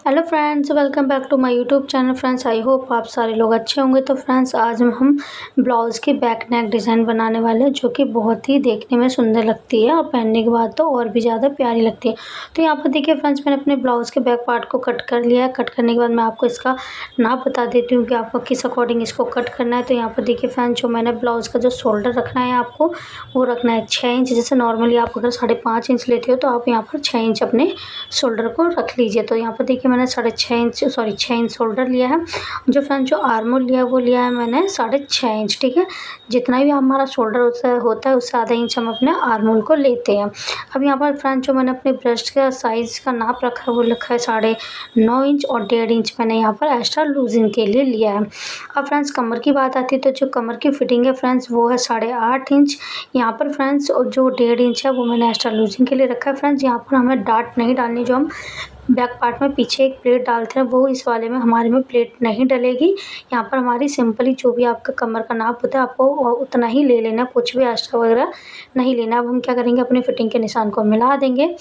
Hello friends, welcome back to my YouTube channel. Friends, I hope आप सारे लोग अच्छे होंगे। तो फ्रेंड्स, आज हम ब्लाउज़ की बैक नेक डिज़ाइन बनाने वाले हैं, जो कि बहुत ही देखने में सुंदर लगती है और पहनने के बाद तो और भी ज़्यादा प्यारी लगती है। तो यहाँ पर देखिए फ्रेंड्स, मैंने अपने ब्लाउज़ के बैक पार्ट को कट कर लिया है। कट करने के बाद मैं आपको इसका नाप बता देती हूँ कि आपको किस अकॉर्डिंग इसको कट करना है। तो यहाँ पर देखिए फ्रेंड्स, जो मैंने ब्लाउज़ का जो शोल्डर रखना है आपको, वो रखना है 6 इंच। जैसे नॉर्मली आप अगर 5.5 इंच लेते हो तो आप यहाँ पर 6 इंच अपने शोल्डर को रख लीजिए। तो यहाँ पर देखिए मैंने 6 इंच शोल्डर लिया है। जो फ्रेंड जो आर्म होल लिया है वो लिया है मैंने 6.5 इंच। ठीक है, जितना भी हमारा शोल्डर होता है उससे आधा इंच हम अपने आर्म होल को लेते हैं। अब यहाँ पर फ्रेंड जो मैंने अपने ब्रेस्ट का साइज़ का नाप रखा है वो लिखा है 9.5 इंच और 1.5 इंच मैंने यहाँ पर एक्स्ट्रा लूजिंग के लिए लिया है। अब फ्रेंड्स कमर की बात आती है तो जो कमर की फिटिंग है फ्रेंड्स वो है 8.5 इंच। यहाँ पर फ्रेंड्स और जो 1.5 इंच है वो मैंने एक्स्ट्रा लूजिंग के लिए रखा है। फ्रेंड्स यहाँ पर हमें डार्ट नहीं डालनी, जो हम बैक पार्ट में पीछे एक प्लेट डालते हैं वो इस वाले में हमारे में प्लेट नहीं डलेगी। यहाँ पर हमारी सिंपली जो भी आपका कमर का नाप होता है आपको उतना ही ले लेना, कुछ भी एक्स्ट्रा वगैरह नहीं लेना। अब हम क्या करेंगे, अपनी फिटिंग के निशान को मिला देंगे।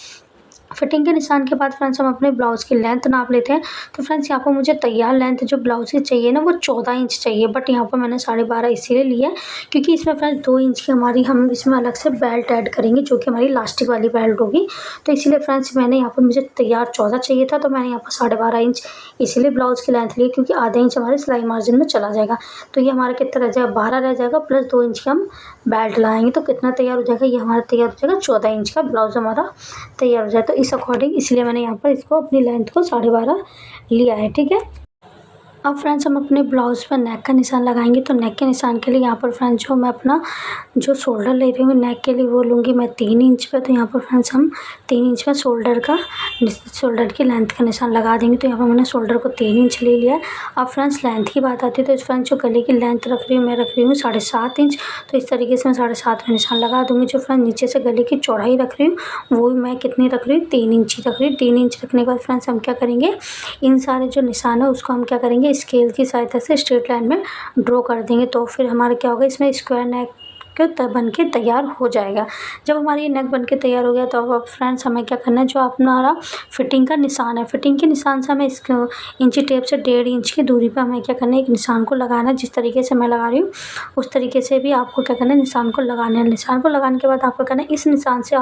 फिटिंग के निशान के बाद फ्रेंड्स हम अपने ब्लाउज़ की लेंथ नाप लेते हैं। तो फ्रेंड्स यहाँ पर मुझे तैयार लेंथ जो ब्लाउज़ की चाहिए ना वो 14 इंच चाहिए, बट यहाँ पर मैंने 12.5 इसीलिए लिया है क्योंकि इसमें फ्रेंड्स 2 इंच की हमारी हम इसमें अलग से बेल्ट ऐड करेंगे, जो कि हमारी लास्टिक वाली बेल्ट होगी। तो इसीलिए फ्रेंड्स मैंने यहाँ पर मुझे तैयार 14 चाहिए था, तो मैंने यहाँ पर 12.5 इंच इसीलिए ब्लाउज़ की लेंथ ली, क्योंकि आधा इंच हमारे सिलाई मार्जिन में चला जाएगा। तो ये हमारा कितना रह जाएगा, 12 रह जाएगा, प्लस 2 इंच की हम बेल्ट लाएंगे तो कितना तैयार हो जाएगा, ये हमारा तैयार हो जाएगा 14 इंच का ब्लाउज़ हमारा तैयार हो जाए। तो इस अकॉर्डिंग इसलिए मैंने यहाँ पर इसको अपनी लेंथ को 12.5 लिया है। ठीक है, अब फ्रेंड्स हम अपने ब्लाउज़ पर नेक का निशान लगाएंगे। तो नेक के निशान के लिए यहाँ पर फ्रेंड्स जो मैं अपना जो शोल्डर ले रही हूँ नेक के लिए वो लूँगी मैं 3 इंच पे। तो यहाँ पर फ्रेंड्स हम 3 इंच में शोल्डर की लेंथ का निशान लगा देंगे। तो यहाँ पर मैंने शोल्डर को 3 इंच ले लिया है। अब फ्रेंड्स लेंथ की बात आती है तो फ्रेंड्स जो गले की लेंथ रख रही हूँ मैं, रख रही हूँ 7.5 इंच। तो इस तरीके से मैं 7.5 में निशान लगा दूँगी। जो फ्रेंड्स नीचे से गले की चौड़ाई रख रही हूँ वो भी मैं कितनी रख रही हूँ, 3 इंच ही रख रही हूँ। 3 इंच रखने के बाद फ्रेंड्स हम क्या करेंगे, इन सारे जो निशान है उसको हम क्या करेंगे, स्केल की सहायता से स्ट्रेट लाइन में ड्रॉ कर देंगे। तो फिर हमारा क्या होगा, इसमें स्क्वायर नेक बन के तैयार हो जाएगा। जब हमारी ये नेक बन के तैयार हो गया तो अब फ्रेंड्स हमें क्या करना है, जो हमारा फिटिंग का निशान है, फिटिंग के निशान से हमें इसको इंची टेप से 1.5 इंच की दूरी पर हमें क्या करना है, एक निशान को लगाना है। जिस तरीके से मैं लगा रही हूँ उस तरीके से भी आपको क्या करना है, निशान को लगाना है। निशान को लगाने के बाद आपको करना है, इस निशान से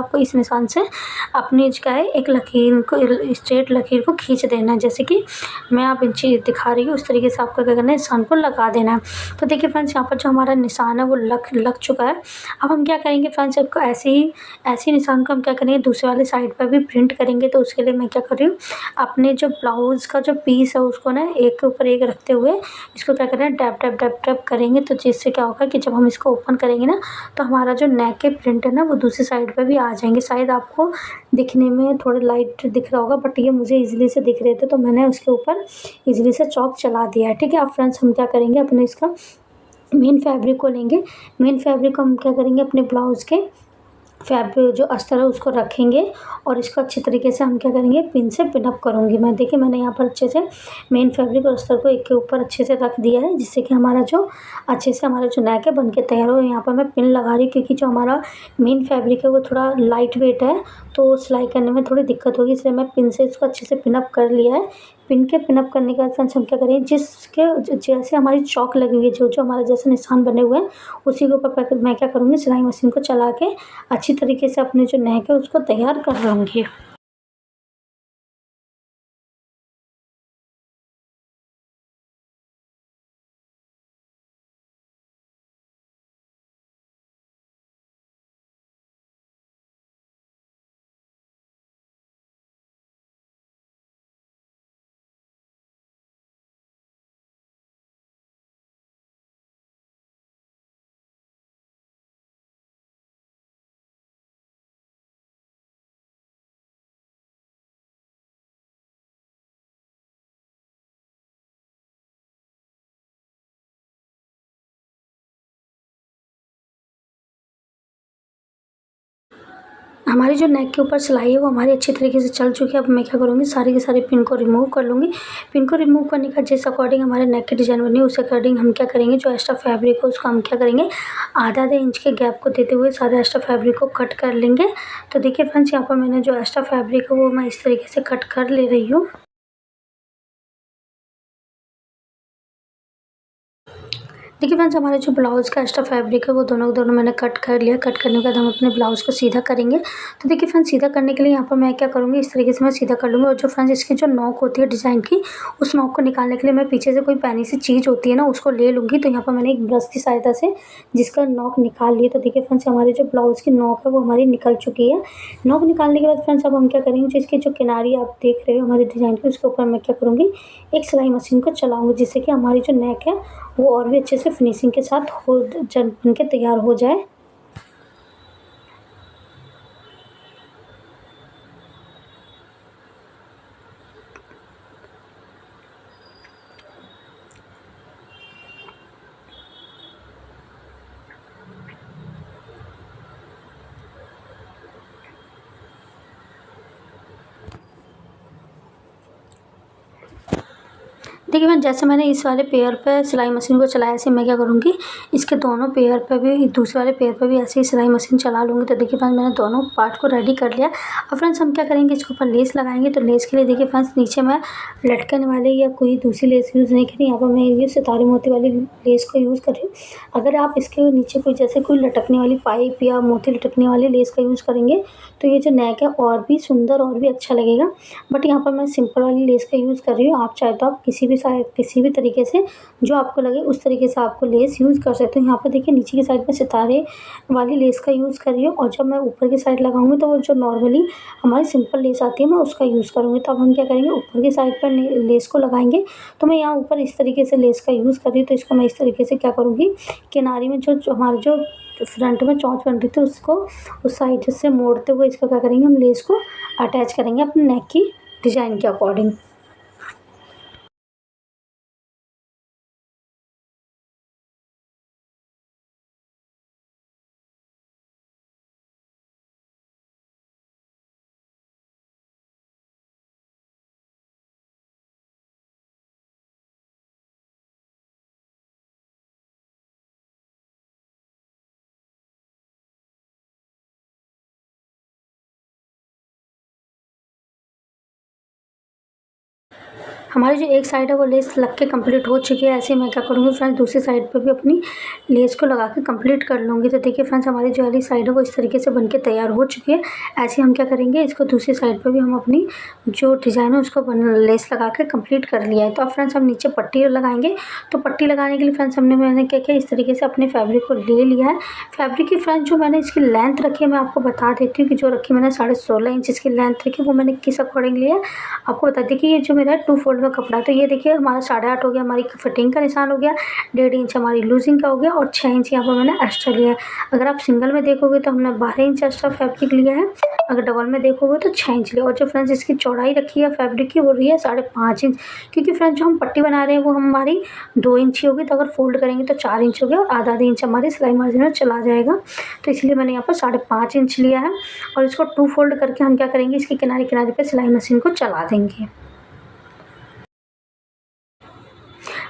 अपनी क्या है एक लकीर को, स्ट्रेट लकीर को खींच देना है। जैसे कि मैं आप इंची दिखा रही हूँ उस तरीके से आपको क्या करना है, निशान को लगा देना है। तो देखिए फ्रेंड्स यहाँ पर जो हमारा निशान है वो लग चुका है। अब हम क्या करेंगे फ्रेंड्स, आपको ऐसे निशान को हम क्या करेंगे, दूसरे वाले साइड पर भी प्रिंट करेंगे। तो उसके लिए मैं क्या कर रही हूँ, अपने जो ब्लाउज़ का जो पीस है उसको ना एक के ऊपर एक रखते हुए इसको क्या करें, डैप करेंगे। तो जिससे क्या होगा कि जब हम इसको ओपन करेंगे ना तो हमारा जो नेक के प्रिंट है ना वो दूसरी साइड पर भी आ जाएंगे। शायद आपको दिखने में थोड़ा लाइट दिख रहा होगा, बट ये मुझे ईजिली से दिख रहे थे तो मैंने उसके ऊपर ईजिली से चॉक चला दिया है। ठीक है, अब फ्रेंड्स हम क्या करेंगे, अपने इसका मेन फैब्रिक को लेंगे। मेन फैब्रिक को हम क्या करेंगे, अपने ब्लाउज़ के फैब्रिक जो अस्तर है उसको रखेंगे और इसको अच्छे तरीके से हम क्या करेंगे, पिन से पिन अप करूँगी मैं। देखिए मैंने यहाँ पर अच्छे से मेन फैब्रिक और अस्तर को एक के ऊपर अच्छे से रख दिया है, जिससे कि हमारा जो अच्छे से हमारा जो नेक है बन के तैयार हो। यहाँ पर मैं पिन लगा रही हूँ क्योंकि जो हमारा मेन फैब्रिक है वो थोड़ा लाइट वेट है तो सिलाई करने में थोड़ी दिक्कत होगी, इसलिए मैं पिन से इसको अच्छे से पिन अप कर लिया है। पिन के पिन अप करने के बाद फ्रेंड्स हम क्या करेंगे, जैसे हमारी चौक लगी हुई है, जो हमारे जैसे निशान बने हुए हैं उसी के ऊपर मैं क्या करूँगी, सिलाई मशीन को चला के अच्छी तरीके से अपने जो नेक है उसको तैयार कर लूँगी। हमारी जो नेक के ऊपर सिलाई है वो हमारी अच्छी तरीके से चल चुकी है। अब मैं क्या करूँगी, सारी की सारी पिन को रिमूव कर लूँगी। पिन को रिमूव करने का जिस अकॉर्डिंग हमारे नेक की डिज़ाइन बनी है उस अकॉर्डिंग हम क्या करेंगे, जो एक्स्ट्रा फैब्रिक है उसको हम क्या करेंगे, आधा इंच के गैप को देते हुए सारे एक्स्ट्रा फैब्रिक को कट कर लेंगे। तो देखिए फ्रेंड्स यहाँ पर मैंने जो एक्स्ट्रा फैब्रिक है वो मैं इस तरीके से कट कर ले रही हूँ। देखिए फ्रेंड्स, हमारे जो ब्लाउज़ का एक्स्ट्रा फैब्रिक है वो दोनों के दोनों मैंने कट कर लिया। कट करने के बाद हम अपने ब्लाउज़ को सीधा करेंगे। तो देखिए फ्रेंड्स, सीधा करने के लिए यहाँ पर मैं क्या करूँगी, इस तरीके से मैं सीधा कर लूँगी। और जो फ्रेंड्स इसकी जो नोक होती है डिज़ाइन की, उस नोक को निकालने के लिए मैं पीछे से कोई पैनी सी चीज़ होती है ना, उसको ले लूँगी। तो यहाँ पर मैंने एक ब्रश की सहायता से जिसका नोक निकाल लिया। तो देखिए फ्रेंड्स, हमारी जो ब्लाउज़ की नोक है वो हमारी निकल चुकी है। नोक निकालने के बाद फ्रेंड्स अब हम क्या करेंगे, जो इसकी जो किनारी आप देख रहे हो हमारे डिज़ाइन की, उसके ऊपर मैं क्या करूँगी, एक सिलाई मशीन को चलाऊँगी, जिससे कि हमारी जो नेक है वो और भी अच्छे से फिनिशिंग के साथ बन के तैयार हो जाए। देखिए फ्रेंड, जैसे मैंने इस वाले पेयर पे सिलाई मशीन को चलाया, ऐसे मैं क्या करूँगी, इसके दोनों पेयर पे भी, दूसरे वाले पेयर पे भी ऐसे ही सिलाई मशीन चला लूँगी। तो देखिए फ्रेंड्स, मैंने दोनों पार्ट को रेडी कर लिया। अब फ्रेंड्स हम क्या करेंगे, इसके ऊपर लेस लगाएंगे। तो लेस के लिए देखिए फ्रेंड्स, नीचे मैं लटकन वाले या कोई दूसरी लेस यूज़ नहीं करी। यहाँ पर मैं ये सितारे मोती वाली लेस को यूज़ कर रही हूँ। अगर आप इसके नीचे कोई जैसे कोई लटकने वाली पाइप या मोती लटकने वाली लेस का यूज़ करेंगे तो ये जो नेक है और भी सुंदर और भी अच्छा लगेगा। बट यहाँ पर मैं सिंपल वाली लेस का यूज़ कर रही हूँ। आप चाहे तो आप किसी भी तरीके से, जो आपको लगे उस तरीके से आपको लेस यूज़ कर सकते हो। यहाँ पर देखिए नीचे की साइड में सितारे वाली लेस का यूज़ कर रही हूँ, और जब मैं ऊपर की साइड लगाऊंगी तो वो जो नॉर्मली हमारी सिंपल लेस आती है मैं उसका यूज़ करूँगी। तो अब हम क्या करेंगे, ऊपर की साइड पर लेस को लगाएंगे। तो मैं यहाँ ऊपर इस तरीके से लेस का यूज़ कर रही हूँ। तो इसको मैं इस तरीके से क्या करूँगी, किनारे में जो हमारे जो फ्रंट में चौंच बन रही थी उसको उस साइड से मोड़ते हुए इसको क्या करेंगे, हम लेस को अटैच करेंगे अपने नेक की डिज़ाइन के अकॉर्डिंग। हमारी जो एक साइड है वो लेस लग के कंप्लीट हो चुकी है। ऐसे ही मैं क्या करूँगी फ्रेंड्स, दूसरी साइड पे भी अपनी लेस को लगा के कंप्लीट कर लूँगी। तो देखिए फ्रेंड्स, हमारी जो वाली साइड है वो इस तरीके से बन के तैयार हो चुकी है। ऐसे ही हम क्या करेंगे, इसको दूसरी साइड पे भी हम अपनी जो डिज़ाइन है उसको लेस लगा के कंप्लीट कर लिया है। तो अब फ्रेंड्स हम नीचे पट्टी लगाएंगे। तो पट्टी लगाने के लिए फ्रेंड्स मैंने क्या किया, इस तरीके से अपने फैब्रिक को ले लिया है। फैब्रिक की फ्रेंड्स जो मैंने इसकी लेंथ रखी है मैं आपको बता देती हूँ कि जो रखी मैंने 16.5 इंच इसकी लेंथ रखी, वो मैंने किस अकॉर्डिंग लिया है आपको बता दी। कि ये जो मेरा 2 फोल्ड में कपड़ा है, तो ये देखिए हमारा 8.5 हो गया, हमारी फिटिंग का निशान हो गया, 1.5 इंच हमारी लूजिंग का हो गया, और 6 इंच यहाँ पर मैंने एक्स्ट्रा लिया है। अगर आप सिंगल में देखोगे तो हमने 12 इंच एक्स्ट्रा फैब्रिक लिया है, अगर डबल में देखोगे तो 6 इंच लिया। और जो फ्रेंड्स इसकी चौड़ाई रखी है फैब्रिक की वो रही है 5.5 इंच, क्योंकि फ्रेंड्स जो हम पट्टी बना रहे हैं वो हमारी 2 इंच ही होगी। तो अगर फोल्ड करेंगे तो 4 इंच हो गया, और आधा इंच हमारी सिलाई मार्जिन में चला जाएगा। तो इसलिए मैंने यहाँ पर 5.5 इंच लिया है। और इसको 2 फोल्ड करके हम क्या करेंगे, इसके किनारे किनारे पे सिलाई मशीन को चला देंगे।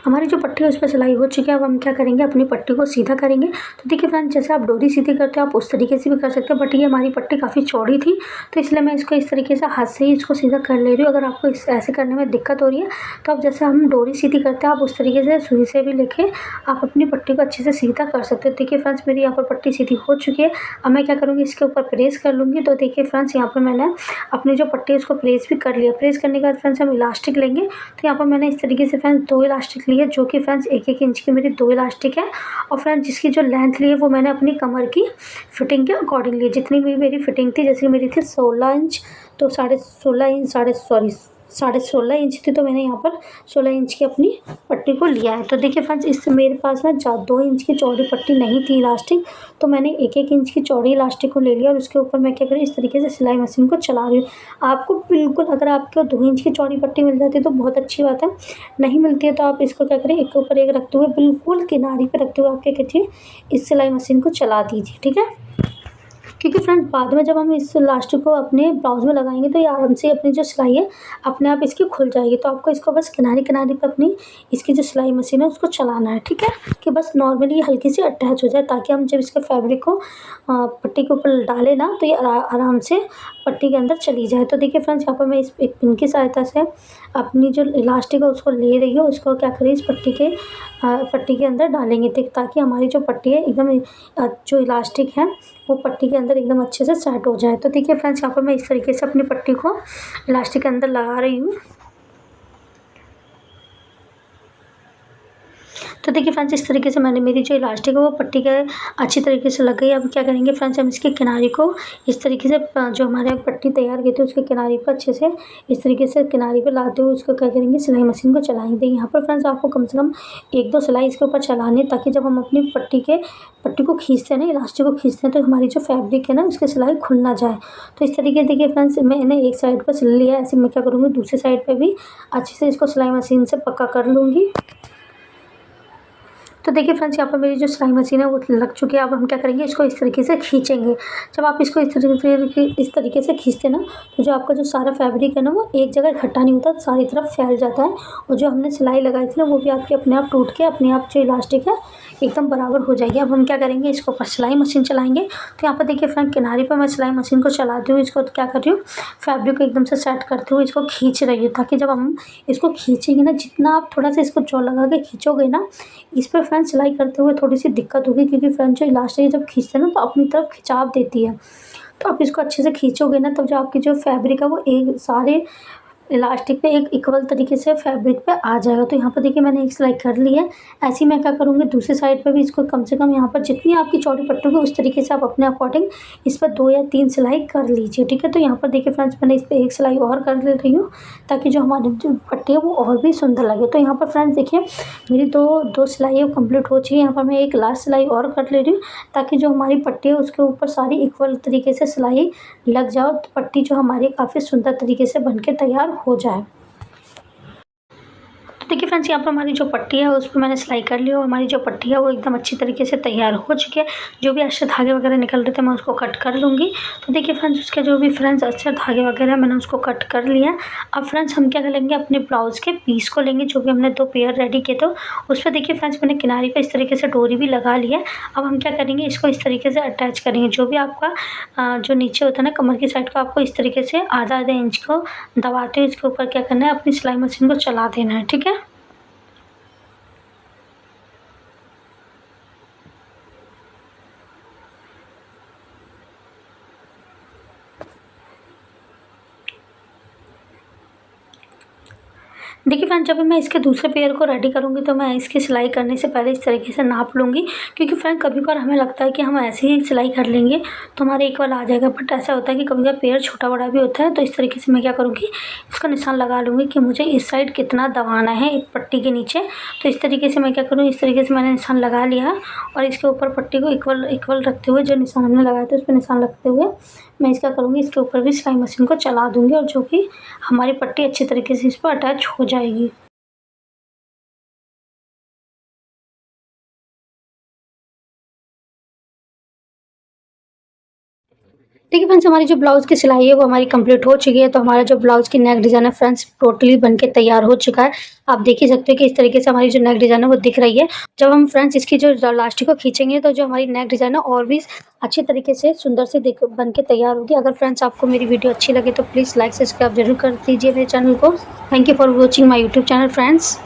हमारी जो पट्टी है उस पर सिलाई हो चुकी है। अब हम क्या करेंगे, अपनी पट्टी को सीधा करेंगे। तो देखिए फ्रेंड्स, जैसे आप डोरी सीधी करते हो आप उस तरीके से भी कर सकते हो, बट ये हमारी पट्टी काफ़ी चौड़ी थी तो इसलिए मैं इसको इस तरीके से हाथ से ही इसको सीधा कर ले रही हूँ। अगर आपको ऐसे करने में दिक्कत हो रही है तो आप जैसे हम डोरी सीधी करते हैं आप उस तरीके से सुई से भी लेके आप अपनी पट्टी को अच्छे से सीधा कर सकते हो। देखिए फ्रेंड्स, मेरी यहाँ पर पट्टी सीधी हो चुकी है। अब मैं क्या करूँगी, इसके ऊपर प्रेस कर लूँगी। तो देखिए फ्रेंड्स, यहाँ पर मैंने अपनी जो पट्टी है उसको प्रेस भी कर लिया। प्रेस करने के बाद फ्रेंड्स हम इलास्टिक लेंगे। तो यहाँ पर मैंने इस तरीके से फ्रेंड्स 2 इलास्टिक लिए, जो कि फ्रेंड्स 1-1 इंच की मेरी 2 इलास्टिक है। और फ्रेंड्स जिसकी जो लेंथ ली है वो मैंने अपनी कमर की फिटिंग के अकॉर्डिंग ली। जितनी भी मेरी फिटिंग थी, जैसे मेरी थी 16 इंच, तो 16.5 इंच 16.5 इंच थी, तो मैंने यहाँ पर 16 इंच की अपनी पट्टी को लिया है। तो देखिए फ्रेंड्स, इस मेरे पास ना 2 इंच की चौड़ी पट्टी नहीं थी इलास्टिक, तो मैंने 1-1 इंच की चौड़ी इलास्टिक को ले लिया और उसके ऊपर मैं क्या करी, इस तरीके से सिलाई मशीन को चला रही हूँ। आपको बिल्कुल, अगर आपको 2 इंच की चौड़ी पट्टी मिल जाती है तो बहुत अच्छी बात है, नहीं मिलती है तो आप इसको क्या करें, एक के ऊपर एक रखते हुए बिल्कुल किनारे पर रखते हुए आप क्या कीजिए, इस सिलाई मशीन को चला दीजिए। ठीक है। क्योंकि फ्रेंड्स बाद में जब हम इस इलास्टिक को अपने ब्लाउज़ में लगाएँगे तो ये आराम से अपनी जो सिलाई है अपने आप इसकी खुल जाएगी। तो आपको इसको बस किनारे-किनारे पे अपनी इसकी जो सिलाई मशीन है उसको चलाना है, ठीक है? कि बस नॉर्मली हल्की सी अटैच हो जाए, ताकि हम जब इसके फैब्रिक को पट्टी के ऊपर डालें ना तो ये आराम से पट्टी के अंदर चली जाए। तो देखिए फ्रेंड्स, यहाँ पर मैं इस एक पिन की सहायता से अपनी जो इलास्टिक है उसको ले रही हूँ, उसको क्या करें इस पट्टी के अंदर डालेंगे, ताकि हमारी जो पट्टी है एकदम जो इलास्टिक है वो पट्टी के अंदर एकदम अच्छे से सेट हो जाए। तो देखिए फ्रेंड्स, यहाँ पर मैं इस तरीके से अपनी पट्टी को इलास्टिक के अंदर लगा रही हूँ। तो देखिए फ्रेंड्स, इस तरीके से मैंने मेरी जो इलास्टिक है वो पट्टी के अच्छी तरीके से लग गई। अब क्या करेंगे फ्रेंड्स, हम इसके किनारे को इस तरीके से जो हमारे पट्टी तैयार की थी उसके किनारे पर अच्छे से इस तरीके से किनारे पे लाते हुए उसको क्या करेंगे, सिलाई मशीन को चलाएंगे। यहाँ पर फ्रेंड्स आपको कम से कम 1-2 सिलाई इसके ऊपर चलानी है, ताकि जब हम अपनी पट्टी को खींचते हैं ना, इलास्टिक को खींचते हैं, तो हमारी जो फैब्रिक है ना उसकी सिलाई खुल ना जाए। तो इस तरीके देखिए फ्रेंड्स, मैंने एक साइड पर सिल लिया है, ऐसे मैं क्या करूँगी दूसरी साइड पर भी अच्छे से इसको सिलाई मशीन से पक्का कर लूँगी। तो देखिए फ्रेंड्स, यहाँ पर मेरी जो सिलाई मशीन है वो लग चुकी है। अब हम क्या करेंगे, इसको इस तरीके से खींचेंगे। जब आप इसको इस तरीके से खींचते हैं ना, तो जो आपका जो सारा फैब्रिक है ना वो एक जगह इकट्ठा नहीं होता, सारी तरफ फैल जाता है, और जो हमने सिलाई लगाई थी ना वो भी आपकी अपने आप टूट के अपने आप जो इलास्टिक है एकदम बराबर हो जाएगी। अब हम क्या करेंगे, इसको ऊपर सिलाई मशीन चलाएंगे। तो यहाँ पर देखिए फ्रेंड, किनारे पर मैं सिलाई मशीन को चलाती हूँ, इसको क्या कर रही हूँ, फैब्रिक को एकदम से सेट करते हुए इसको खींच रही हूँ, ताकि जब हम इसको खींचेंगे ना, जितना आप थोड़ा सा इसको जॉ लगा के खींचोगे ना, इस पर फ्रेंड सिलाई करते हुए थोड़ी सी दिक्कत होगी, क्योंकि फ्रेंड जो इलास्टिक जब खींचते हैं ना तो अपनी तरफ खिंचाव देती है। तो आप इसको अच्छे से खींचोगे ना, तब जो आपकी जो फैब्रिक है वो एक सारे इलास्टिक पे एक इक्वल तरीके से फैब्रिक पे आ जाएगा। तो यहाँ पर देखिए मैंने एक सिलाई कर ली है। ऐसे ही मैं क्या करूँगी, दूसरी साइड पे भी इसको कम से कम यहाँ पर जितनी आपकी चौड़ी पट्टी होगी उस तरीके से आप अपने अकॉर्डिंग इस पर 2 या 3 सिलाई कर लीजिए, ठीक है। तो यहाँ पर देखिए फ्रेंड्स, मैंने इस पर एक सिलाई और कर ले रही हूँ, ताकि जो हमारी जो पट्टी है वो और भी सुंदर लगे। तो यहाँ पर फ्रेंड्स देखिए, मेरी दो सिलाई है कम्प्लीट हो चुकी है। यहाँ पर मैं एक लास्ट सिलाई और कर ले रही हूँ, ताकि जो हमारी पट्टी है उसके ऊपर सारी इक्वल तरीके से सिलाई लग जाओ, तो पट्टी जो हमारी काफ़ी सुंदर तरीके से बन के तैयार हो जाए। तो देखिए फ्रेंड्स, यहाँ पर हमारी जो पट्टी है उस पर मैंने सिलाई कर ली, और हमारी जो पट्टी है वो एकदम अच्छी तरीके से तैयार हो चुकी है। जो भी अच्छे धागे वगैरह निकल रहे थे मैं उसको कट कर लूँगी। तो देखिए फ्रेंड्स, उसके जो भी फ्रेंड्स अच्छे धागे वगैरह मैंने उसको कट कर लिया। अब फ्रेंड्स हम क्या करेंगे, अपने ब्लाउज़ के पीस को लेंगे, जो भी हमने 2 पेयर रेडी किए थे उस पर देखिए फ्रेंड्स मैंने किनारे पर इस तरीके से डोरी भी लगा लिया है। अब हम क्या करेंगे, इसको इस तरीके से अटैच करेंगे। जो भी आपका जो नीचे होता है ना कमर की साइड को, आपको इस तरीके से आधा इंच को दबाते हुए इसके ऊपर क्या करना है, अपनी सिलाई मशीन को चला देना है, ठीक है। देखिए फ्रेंड, जब मैं इसके दूसरे पेयर को रेडी करूँगी तो मैं इसकी सिलाई करने से पहले इस तरीके से नाप लूँगी, क्योंकि फ्रेंड कभी-कभार हमें लगता है कि हम ऐसे ही सिलाई कर लेंगे तो हमारा इक्वल आ जाएगा, बट ऐसा होता है कि कभी-कभार पेयर छोटा-बड़ा भी होता है। तो इस तरीके से मैं क्या करूँगी, इसका निशान लगा लूँगी कि मुझे इस साइड कितना दबाना है पट्टी के नीचे। तो इस तरीके से मैं क्या करूँ, इस तरीके से मैंने निशान लगा लिया है, और इसके ऊपर पट्टी को इक्वल रखते हुए जो निशान हमने लगाए थे उस पर निशान रखते हुए मैं इसका करूँगी, इसके ऊपर भी सिलाई मशीन को चला दूँगी, और जो कि हमारी पट्टी अच्छी तरीके से इस पर अटैच हो जाएगी। देखिए फ्रेंड्स, हमारी जो ब्लाउज़ की सिलाई है वो हमारी कंप्लीट हो चुकी है। तो हमारा जो ब्लाउज़ की नेक डिज़ाइन है फ्रेंड्स टोटली बनके तैयार हो चुका है। आप देख ही सकते हो कि इस तरीके से हमारी जो नेक डिज़ाइन है वो दिख रही है। जब हम फ्रेंड्स इसकी जो इलास्टिक को खींचेंगे तो जो हमारी नेक डिज़ाइन है और भी अच्छे तरीके से सुंदर से बन के तैयार होगी। अगर फ्रेंड्स आपको मेरी वीडियो अच्छी लगे तो प्लीज़ लाइक सब्सक्राइब जरूर कर दीजिए मेरे चैनल को। Thank you for watching my YouTube channel friends.